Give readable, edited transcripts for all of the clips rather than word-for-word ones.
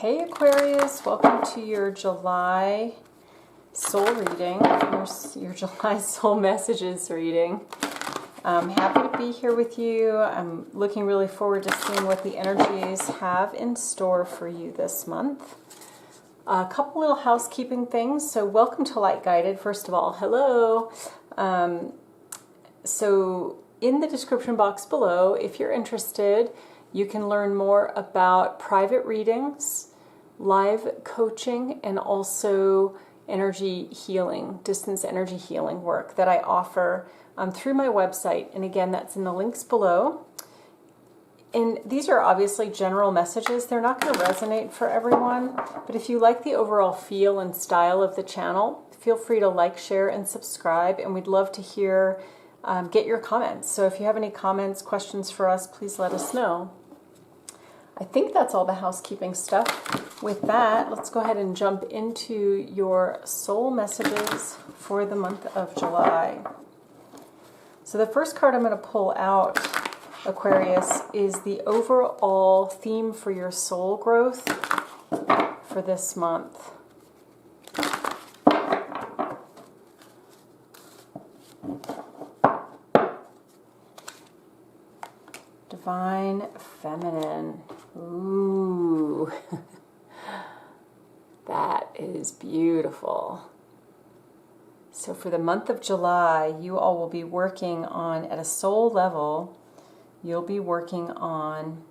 Hey Aquarius, welcome to your July soul reading, your July soul messages reading. I'm happy to be here with you. I'm looking really forward to seeing what the energies have in store for you this month. A couple little housekeeping things. So welcome to Light Guided, first of all. Hello. So in the description box below, if you're interested, you can learn more about private readings, live coaching, and also energy healing, distance energy healing work that I offer through my website. And again, that's in the links below. And these are obviously general messages. They're not going to resonate for everyone. But if you like the overall feel and style of the channel, feel free to like, share, and subscribe. And we'd love to hear, get your comments. So if you have any comments, questions for us, please let us know. I think that's all the housekeeping stuff. With that, let's go ahead and jump into your soul messages for the month of July. So the first card I'm going to pull out, Aquarius, is the overall theme for your soul growth for this month. Divine Feminine. Ooh, that is beautiful. So for the month of July, you all will be working on, at a soul level, you'll be working on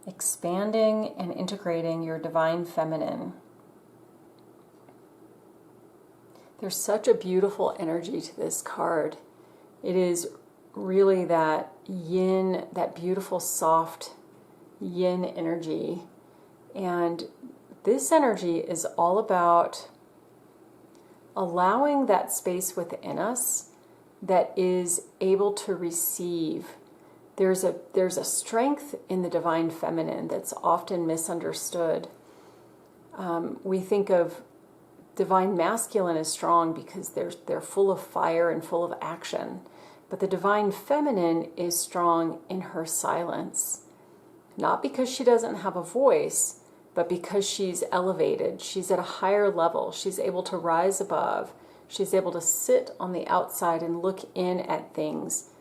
expanding and integrating your Divine Feminine. There's such a beautiful energy to this card. It is really that yin, that beautiful soft yin energy. And this energy is all about allowing that space within us that is able to receive. There's a strength in the Divine Feminine that's often misunderstood. We think of Divine Masculine as strong because they're full of fire and full of action. But the Divine Feminine is strong in her silence. Not because she doesn't have a voice, but because she's elevated. She's at a higher level. She's able to rise above. She's able to sit on the outside and look in at things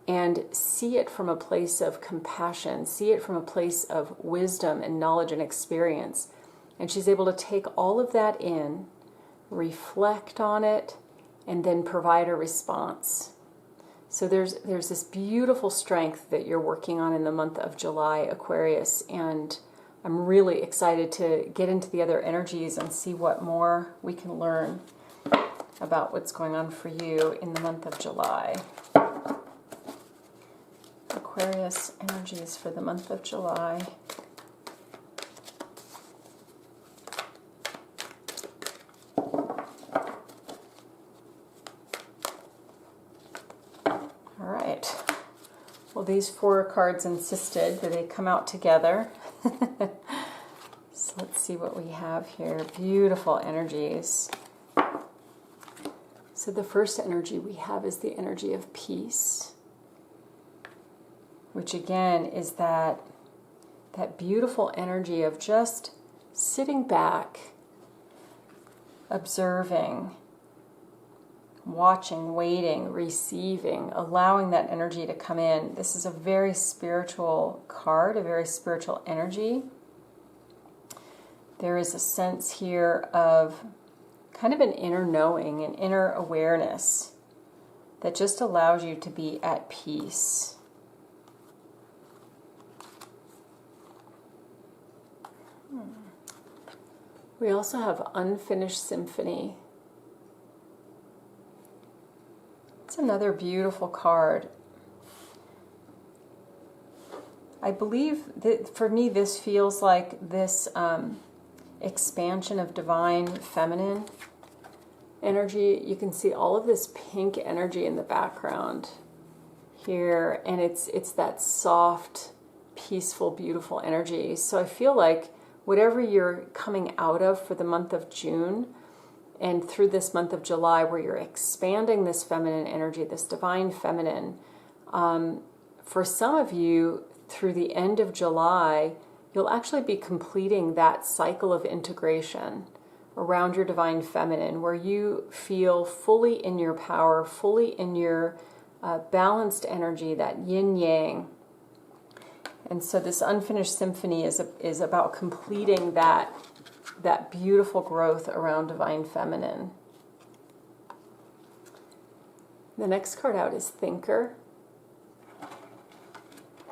and see it from a place of compassion, see it from a place of wisdom and knowledge and experience. And she's able to take all of that in, reflect on it, and then provide a response. So there's this beautiful strength that you're working on in the month of July, Aquarius, and I'm really excited to get into the other energies and see what more we can learn about what's going on for you in the month of July. Aquarius energies for the month of July. Well, these four cards insisted that they come out together. So let's see what we have here. Beautiful energies. So the first energy we have is the energy of peace, which again is that beautiful energy of just sitting back, observing, watching, waiting, receiving, allowing that energy to come in. This is a very spiritual card, a very spiritual energy. There is a sense here of kind of an inner knowing, an inner awareness that just allows you to be at peace. We also have Unfinished Symphony. It's another beautiful card. I believe that for me this feels like this expansion of Divine Feminine energy. You can see all of this pink energy in the background here, and it's that soft, peaceful, beautiful energy. So I feel like whatever you're coming out of for the month of June, and through this month of July, where you're expanding this feminine energy, this Divine Feminine, for some of you, through the end of July, you'll actually be completing that cycle of integration around your divine feminine, where you feel fully in your power, fully in your balanced energy, that yin-yang. And so this unfinished symphony is about completing that beautiful growth around divine feminine. The next card out is Thinker.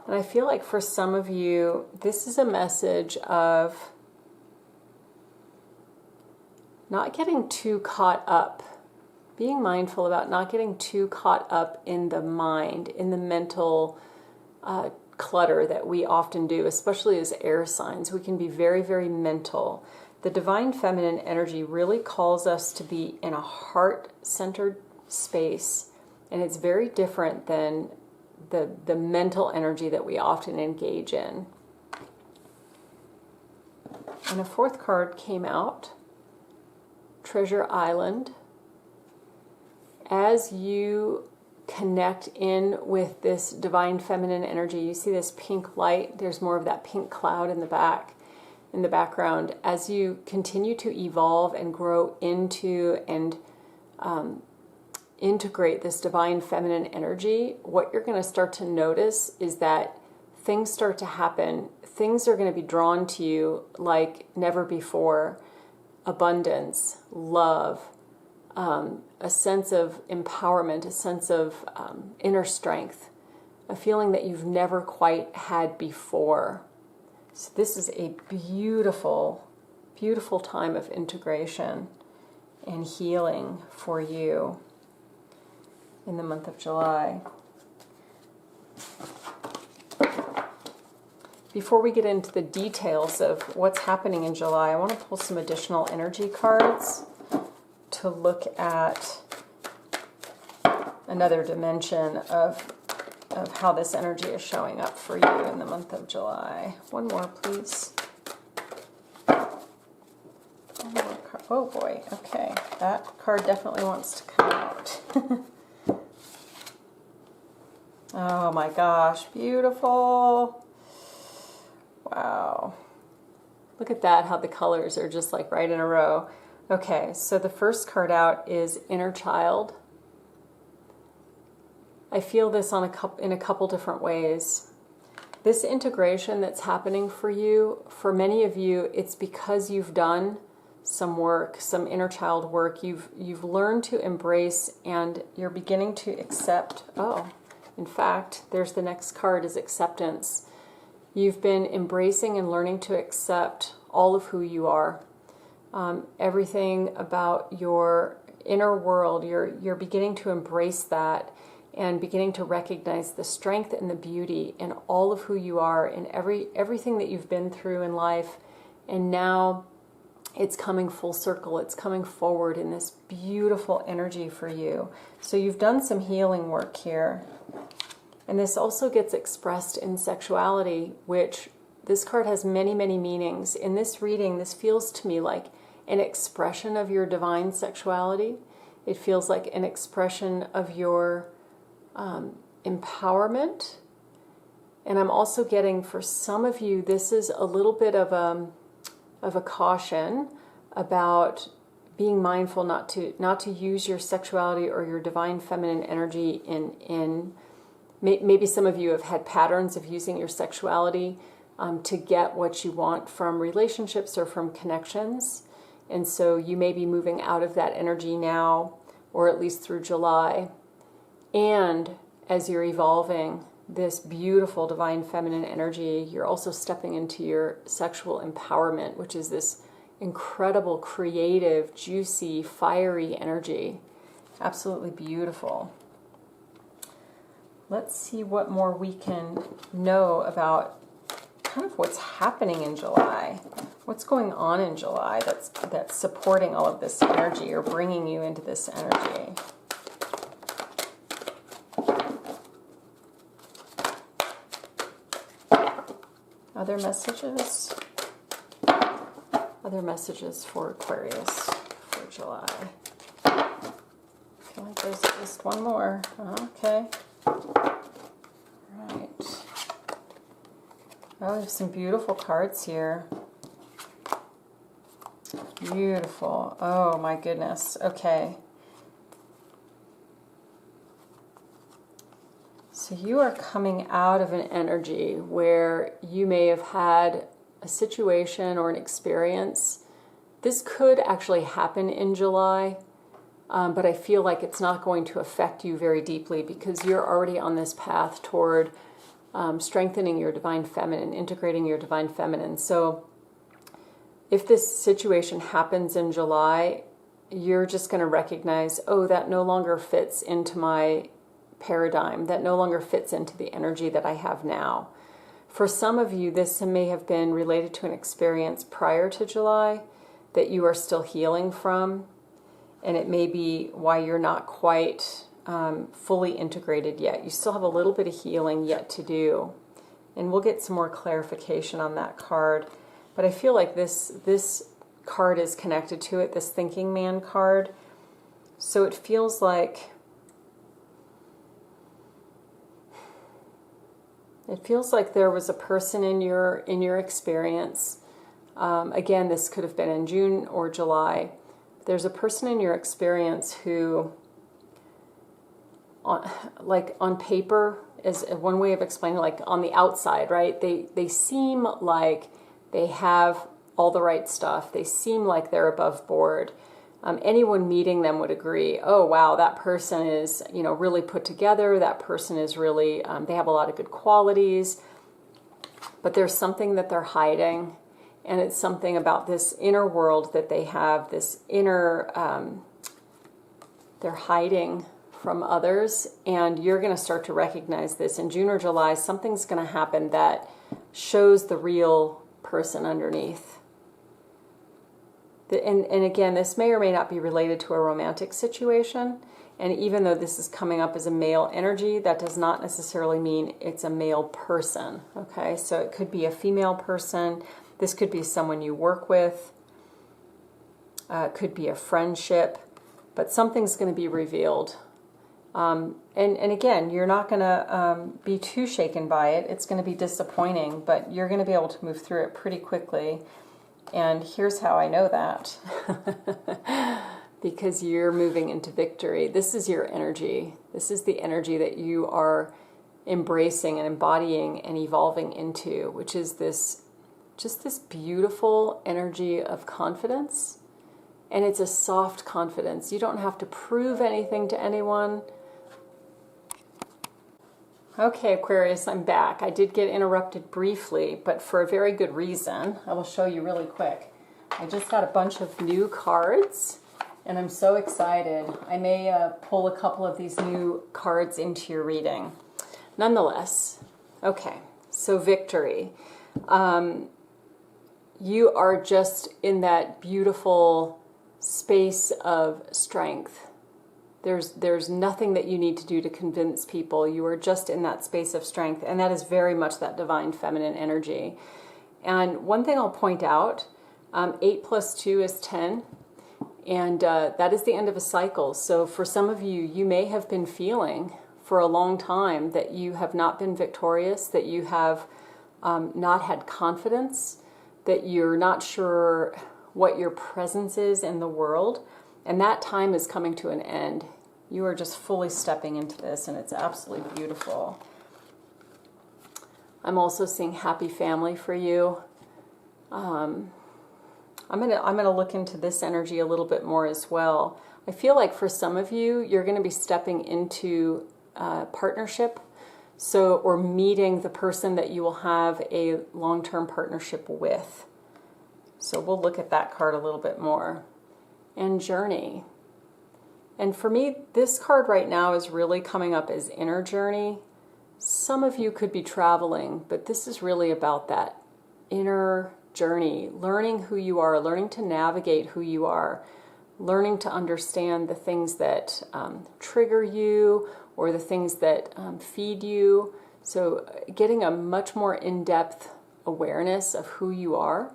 And I feel like for some of you, this is a message of not getting too caught up, being mindful about not getting too caught up in the mind, in the mental clutter that we often do, especially as air signs. We can be very, very mental. The divine feminine energy really calls us to be in a heart-centered space, and it's very different than the mental energy that we often engage in. And a fourth card came out, Treasure Island. As you connect in with this divine feminine energy, you see this pink light. There's more of that pink cloud in the background. As you continue to evolve and grow into and integrate this divine feminine energy, what you're going to start to notice is that things start to happen. Things are going to be drawn to you like never before. Abundance, love, a sense of empowerment, a sense of inner strength, a feeling that you've never quite had before. So this is a beautiful, beautiful time of integration and healing for you in the month of July. Before we get into the details of what's happening in July, I want to pull some additional energy cards to look at another dimension of how this energy is showing up for you in the month of July. One more, please. One more card. Oh boy, okay. That card definitely wants to come out. Oh my gosh, beautiful. Wow. Look at that, how the colors are just like right in a row. Okay, so the first card out is Inner Child. I feel this in a couple different ways. This integration that's happening for you, for many of you, it's because you've done some work, some inner child work. You've learned to embrace and you're beginning to accept. Oh, in fact, there's the next card is Acceptance. You've been embracing and learning to accept all of who you are. Everything about your inner world, you're beginning to embrace that and beginning to recognize the strength and the beauty in all of who you are, in everything that you've been through in life. And now it's coming full circle. It's coming forward in this beautiful energy for you. So you've done some healing work here. And this also gets expressed in sexuality, which this card has many, many meanings. In this reading, this feels to me like an expression of your divine sexuality. It feels like an expression of your empowerment. And I'm also getting, for some of you, this is a little bit of a caution about being mindful not to use your sexuality or your divine feminine energy in maybe some of you have had patterns of using your sexuality to get what you want from relationships or from connections. And so you may be moving out of that energy now, or at least through July. And as you're evolving this beautiful divine feminine energy, you're also stepping into your sexual empowerment, which is this incredible, creative, juicy, fiery energy. Absolutely beautiful. Let's see what more we can know about kind of what's happening in July. What's going on in July that's supporting all of this energy or bringing you into this energy. Other messages? Other messages for Aquarius for July. I feel like there's just one more. Okay. Right. Oh, we have some beautiful cards here. Beautiful. Oh my goodness. Okay. So you are coming out of an energy where you may have had a situation or an experience. This could actually happen in July, but I feel like it's not going to affect you very deeply because you're already on this path toward strengthening your divine feminine, integrating your divine feminine. So if this situation happens in July, you're just going to recognize, oh, that no longer fits into my paradigm, that no longer fits into the energy that I have now. For some of you, this may have been related to an experience prior to July that you are still healing from, and it may be why you're not quite fully integrated yet. You still have a little bit of healing yet to do, and we'll get some more clarification on that card. But I feel like this card is connected to it, this thinking man card. So it feels like there was a person in your experience. Again, this could have been in June or July. There's a person in your experience who, on paper, is one way of explaining, like on the outside, right? They seem like they have all the right stuff. They seem like they're above board. Anyone meeting them would agree, oh, wow, that person is, really put together. That person is really, they have a lot of good qualities. But there's something that they're hiding. And it's something about this inner world that they have, this inner, they're hiding from others. And you're going to start to recognize this. In June or July, something's going to happen that shows the real person underneath. And again, this may or may not be related to a romantic situation. And even though this is coming up as a male energy, that does not necessarily mean it's a male person. Okay, so it could be a female person. This could be someone you work with. It could be a friendship. But something's going to be revealed. And again, you're not going to be too shaken by it. It's going to be disappointing, but you're going to be able to move through it pretty quickly. And here's how I know that. Because you're moving into victory. This is your energy. This is the energy that you are embracing and embodying and evolving into, which is this beautiful energy of confidence. And it's a soft confidence. You don't have to prove anything to anyone. Okay, Aquarius, I'm back. I did get interrupted briefly, but for a very good reason. I will show you really quick. I just got a bunch of new cards, and I'm so excited. I may pull a couple of these new cards into your reading. Nonetheless, okay, so victory. You are just in that beautiful space of strength. There's nothing that you need to do to convince people. You are just in that space of strength, and that is very much that divine feminine energy. And one thing I'll point out, 8 plus 2 is 10, and that is the end of a cycle. So for some of you, you may have been feeling for a long time that you have not been victorious, that you have not had confidence, that you're not sure what your presence is in the world. And that time is coming to an end. You are just fully stepping into this, and it's absolutely beautiful. I'm also seeing happy family for you. I'm gonna look into this energy a little bit more as well. I feel like for some of you, you're going to be stepping into partnership, or meeting the person that you will have a long-term partnership with. So we'll look at that card a little bit more. And journey. And for me, this card right now is really coming up as inner journey. Some of you could be traveling, but this is really about that inner journey, learning who you are, learning to navigate who you are, learning to understand the things that trigger you or the things that feed you. So getting a much more in-depth awareness of who you are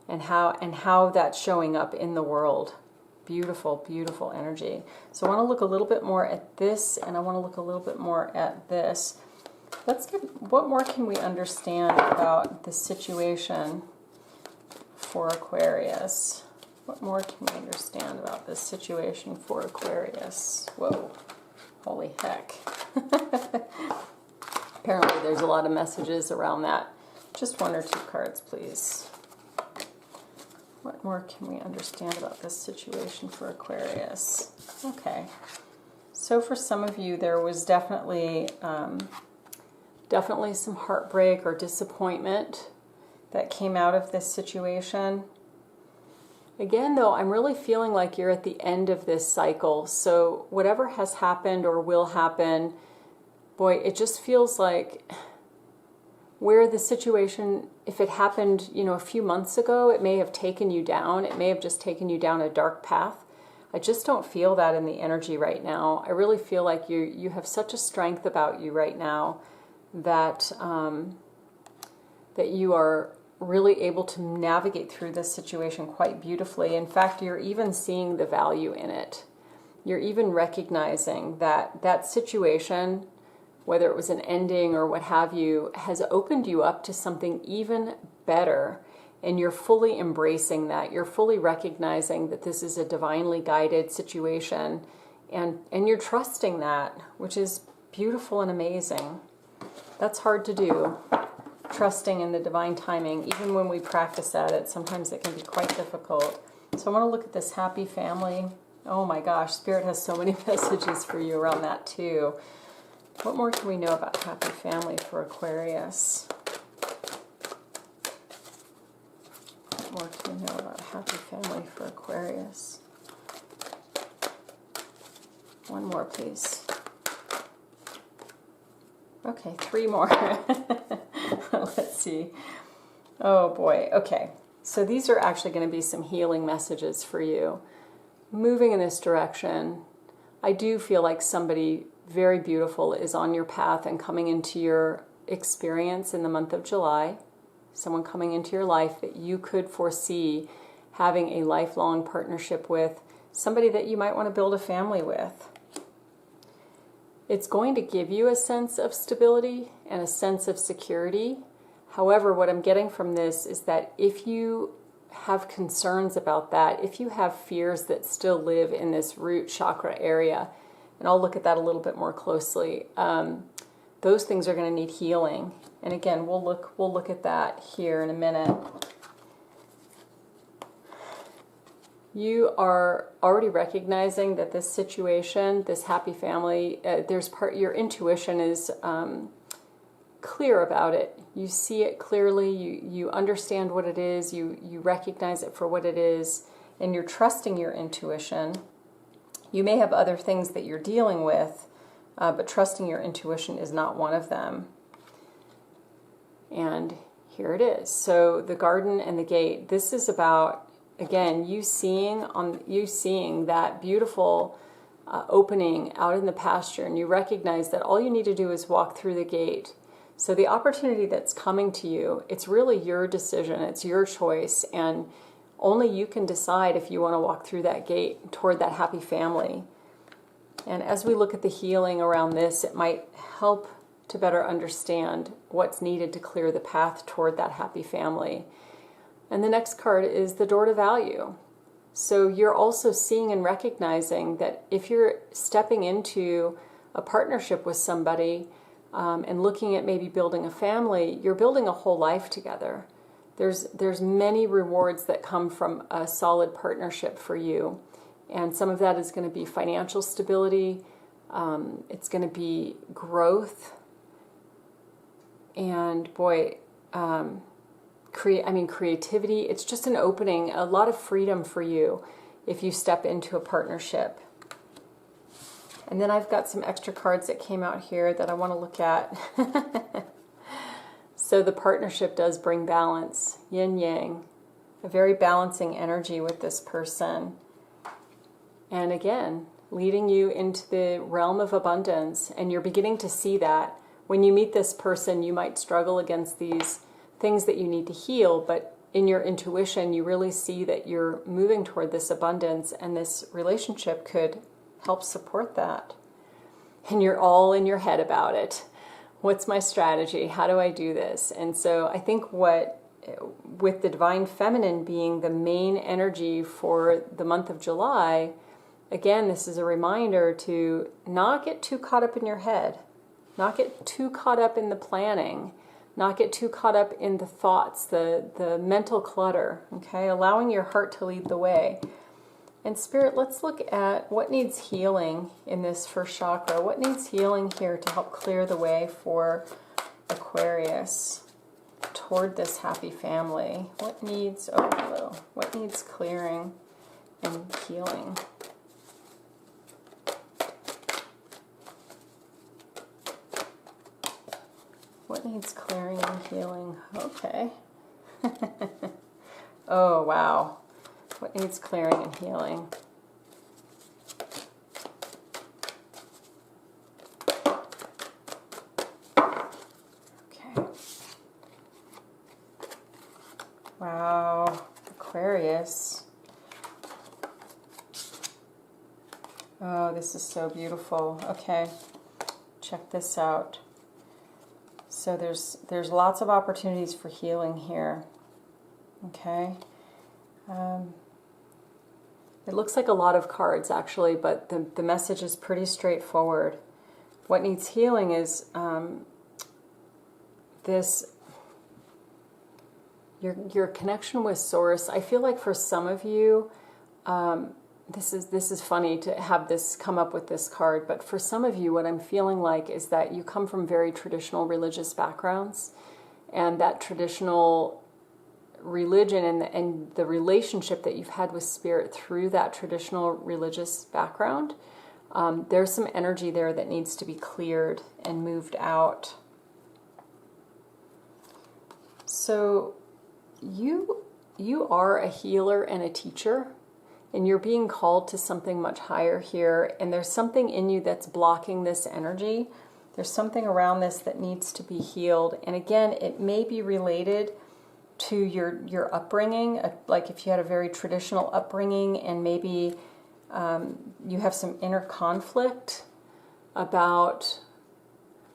and how that's showing up in the world. Beautiful, beautiful energy. So I want to look a little bit more at this, and I want to look a little bit more at this. Let's get, what more can we understand about the situation for Aquarius? What more can we understand about this situation for Aquarius? Whoa, holy heck. Apparently there's a lot of messages around that. Just one or two cards, please. What more can we understand about this situation for Aquarius? Okay. So for some of you, there was definitely some heartbreak or disappointment that came out of this situation. Again, though, I'm really feeling like you're at the end of this cycle. So whatever has happened or will happen, boy, it just feels like where the situation, if it happened, you know, a few months ago, it may have taken you down. It may have just taken you down a dark path. I just don't feel that in the energy right now. I really feel like you have such a strength about you right now that that you are really able to navigate through this situation quite beautifully. In fact, you're even seeing the value in it. You're even recognizing that that situation, whether it was an ending or what have you, has opened you up to something even better. And you're fully embracing that. You're fully recognizing that this is a divinely guided situation. And you're trusting that, which is beautiful and amazing. That's hard to do. Trusting in the divine timing. Even when we practice at it, sometimes it can be quite difficult. So I want to look at this happy family. Oh my gosh, Spirit has so many messages for you around that too. What more can we know about happy family for Aquarius? What more can we know about happy family for Aquarius? One more, please. Okay, 3 more. Let's see. Oh boy. Okay. So these are actually going to be some healing messages for you. Moving in this direction, I do feel like somebody very beautiful is on your path and coming into your experience in the month of July. Someone coming into your life that you could foresee having a lifelong partnership with, somebody that you might want to build a family with. It's going to give you a sense of stability and a sense of security. However, what I'm getting from this is that if you have concerns about that, if you have fears that still live in this root chakra area, and I'll look at that a little bit more closely, those things are going to need healing. And again, we'll look at that here in a minute. You are already recognizing that this situation, this happy family, your intuition is clear about it. You see it clearly, you understand what it is, you recognize it for what it is, and you're trusting your intuition. You may have other things that you're dealing with, but trusting your intuition is not one of them. And here it is. So the garden and the gate, this is about, again, you seeing that beautiful opening out in the pasture, and you recognize that all you need to do is walk through the gate. So the opportunity that's coming to you, it's really your decision, it's your choice, and only you can decide if you want to walk through that gate toward that happy family. And as we look at the healing around this, it might help to better understand what's needed to clear the path toward that happy family. And the next card is the door to value. So you're also seeing and recognizing that if you're stepping into a partnership with somebody and looking at maybe building a family, you're building a whole life together. There's many rewards that come from a solid partnership for you. And some of that is going to be financial stability. It's going to be growth. And boy, creativity. It's just an opening, a lot of freedom for you if you step into a partnership. And then I've got some extra cards that came out here that I want to look at. So the partnership does bring balance, yin yang, a very balancing energy with this person. And again, leading you into the realm of abundance. And you're beginning to see that. When you meet this person, you might struggle against these things that you need to heal, but in your intuition, you really see that you're moving toward this abundance, and this relationship could help support that. And you're all in your head about it. What's my strategy? How do I do this? And so I think with the Divine Feminine being the main energy for the month of July, again, this is a reminder to not get too caught up in your head, not get too caught up in the planning, not get too caught up in the thoughts, the mental clutter, okay? Allowing your heart to lead the way. And Spirit, let's look at what needs healing in this first chakra. What needs healing here to help clear the way for Aquarius toward this happy family? What needs, oh, hello. What needs clearing and healing? What needs clearing and healing? Okay. Oh, wow. What needs clearing and healing? Okay. Wow. Aquarius. Oh, this is so beautiful. Okay. Check this out. So there's lots of opportunities for healing here. Okay. It looks like a lot of cards actually, but the message is pretty straightforward. What needs healing is your connection with Source. I feel like for some of you, this is funny to have this come up with this card, but for some of you, what I'm feeling like is that you come from very traditional religious backgrounds, and that traditional religion and the relationship that you've had with Spirit through that traditional religious background, there's some energy there that needs to be cleared and moved out. So you are a healer and a teacher, and you're being called to something much higher here, and there's something in you that's blocking this energy. There's something around this that needs to be healed, and again, it may be related to your upbringing, like if you had a very traditional upbringing and maybe you have some inner conflict about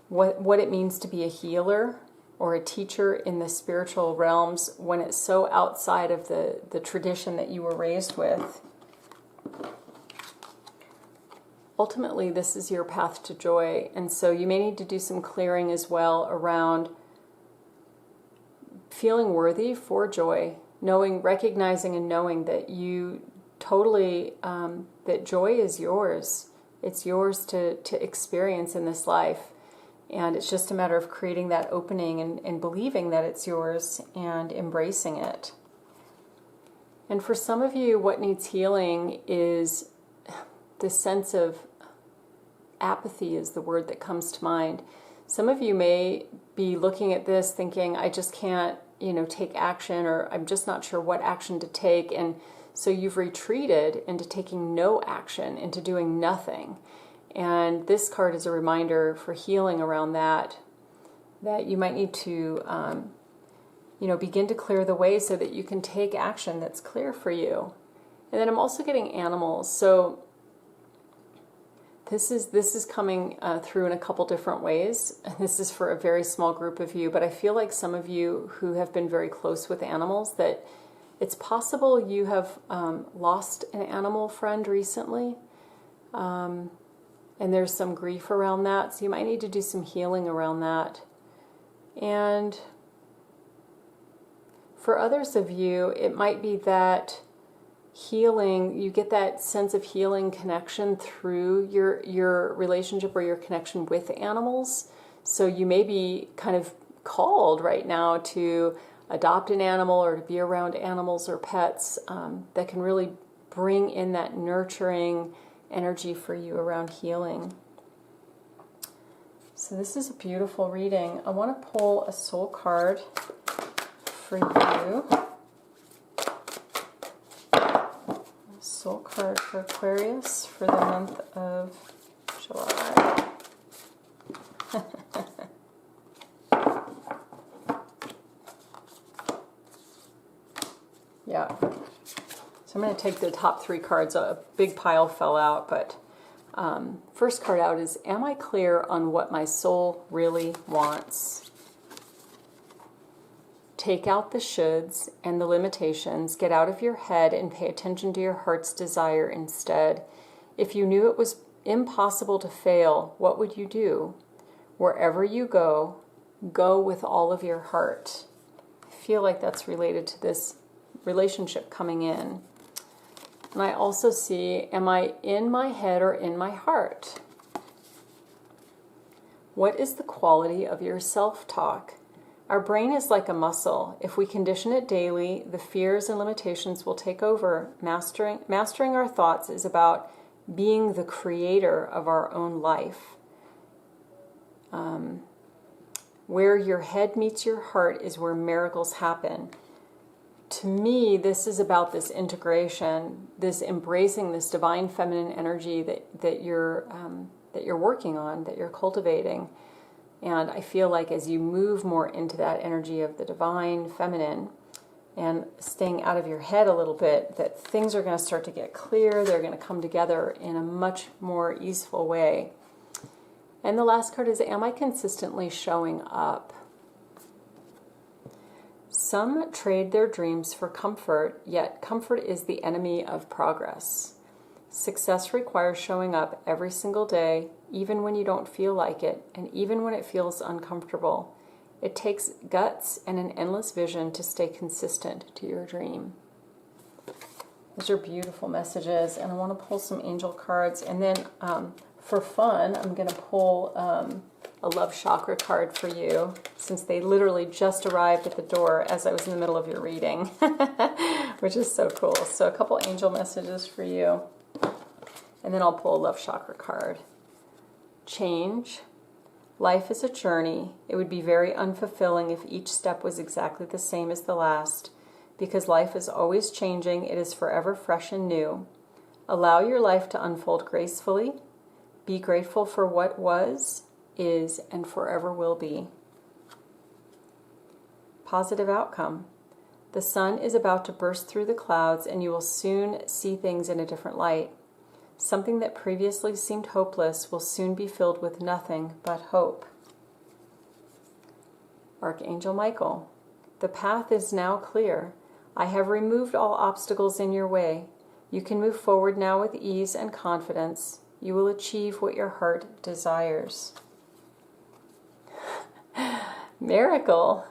what it means to be a healer or a teacher in the spiritual realms when it's so outside of the tradition that you were raised with. Ultimately, this is your path to joy, and so you may need to do some clearing as well around feeling worthy for joy, recognizing and knowing that you totally, that joy is yours. It's yours to experience in this life. And it's just a matter of creating that opening and believing that it's yours and embracing it. And for some of you, what needs healing is the sense of apathy is the word that comes to mind. Some of you may be looking at this thinking, I just can't, take action, or I'm just not sure what action to take. And so you've retreated into taking no action, into doing nothing. And this card is a reminder for healing around that you might need to, begin to clear the way so that you can take action that's clear for you. And then I'm also getting animals. So this is coming through in a couple different ways. This is for a very small group of you, but I feel like some of you who have been very close with animals, that it's possible you have lost an animal friend recently. And there's some grief around that, so you might need to do some healing around that. And for others of you, it might be that healing, you get that sense of healing connection through your relationship or your connection with animals. So you may be kind of called right now to adopt an animal or to be around animals or pets that can really bring in that nurturing energy for you around healing. So this is a beautiful reading. I want to pull a soul card for you. A soul card for Aquarius for the month of July. Yeah. So I'm going to take the top three cards. A big pile fell out, but first card out is, am I clear on what my soul really wants? Take out the shoulds and the limitations. Get out of your head and pay attention to your heart's desire instead. If you knew it was impossible to fail, what would you do? Wherever you go, go with all of your heart. I feel like that's related to this relationship coming in. And I also see, am I in my head or in my heart? What is the quality of your self-talk? Our brain is like a muscle. If we condition it daily, the fears and limitations will take over. Mastering our thoughts is about being the creator of our own life. Where your head meets your heart is where miracles happen. To me, this is about this integration, this embracing this divine feminine energy that you're working on, that you're cultivating. And I feel like as you move more into that energy of the divine feminine and staying out of your head a little bit, that things are going to start to get clear. They're going to come together in a much more easeful way. And the last card is, am I consistently showing up? Some trade their dreams for comfort, yet comfort is the enemy of progress. Success requires showing up every single day, even when you don't feel like it, and even when it feels uncomfortable. It takes guts and an endless vision to stay consistent to your dream. Those are beautiful messages, and I want to pull some angel cards. And then for fun, I'm going to pull a love chakra card for you, since they literally just arrived at the door as I was in the middle of your reading, which is so cool. So a couple angel messages for you, and then I'll pull a love chakra card. Change. Life is a journey. It would be very unfulfilling if each step was exactly the same as the last. Because life is always changing, it is forever fresh and new. Allow your life to unfold gracefully. Be grateful for what was, is, and forever will be. Positive outcome. The sun is about to burst through the clouds, and you will soon see things in a different light. Something that previously seemed hopeless will soon be filled with nothing but hope. Archangel Michael. The path is now clear. I have removed all obstacles in your way. You can move forward now with ease and confidence. You will achieve what your heart desires. Miracle.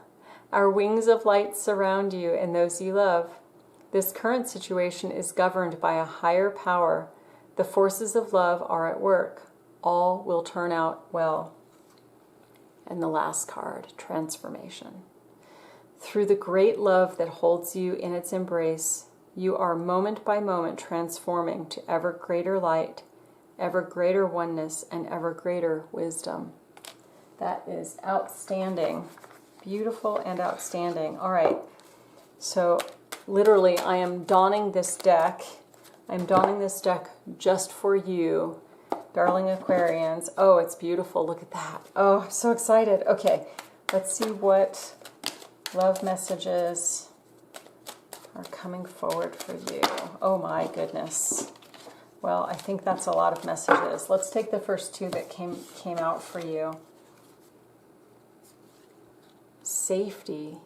Our wings of light surround you and those you love. This current situation is governed by a higher power. The forces of love are at work. All will turn out well. And the last card, transformation. Through the great love that holds you in its embrace, you are moment by moment transforming to ever greater light, ever greater oneness, and ever greater wisdom. That is outstanding. Beautiful and outstanding. All right. So literally, I am donning this deck. I'm donning this deck just for you, darling Aquarians. Oh, it's beautiful. Look at that. Oh, I'm so excited. Okay, let's see what love messages are coming forward for you. Oh my goodness. Well, I think that's a lot of messages. Let's take the first two that came out for you. Safety.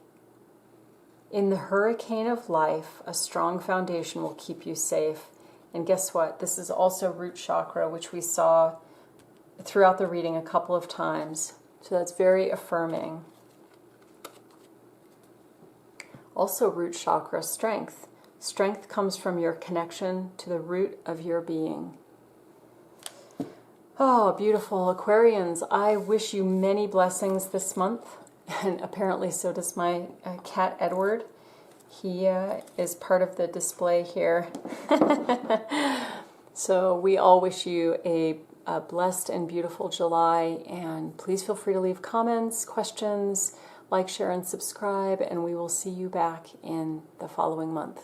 In the hurricane of life, a strong foundation will keep you safe. And guess what? This is also root chakra, which we saw throughout the reading a couple of times. So that's very affirming. Also root chakra, strength. Strength comes from your connection to the root of your being. Oh, beautiful Aquarians. I wish you many blessings this month. And apparently so does my cat Edward. He is part of the display here. So we all wish you a blessed and beautiful July. And please feel free to leave comments, questions, like, share, and subscribe. And we will see you back in the following month.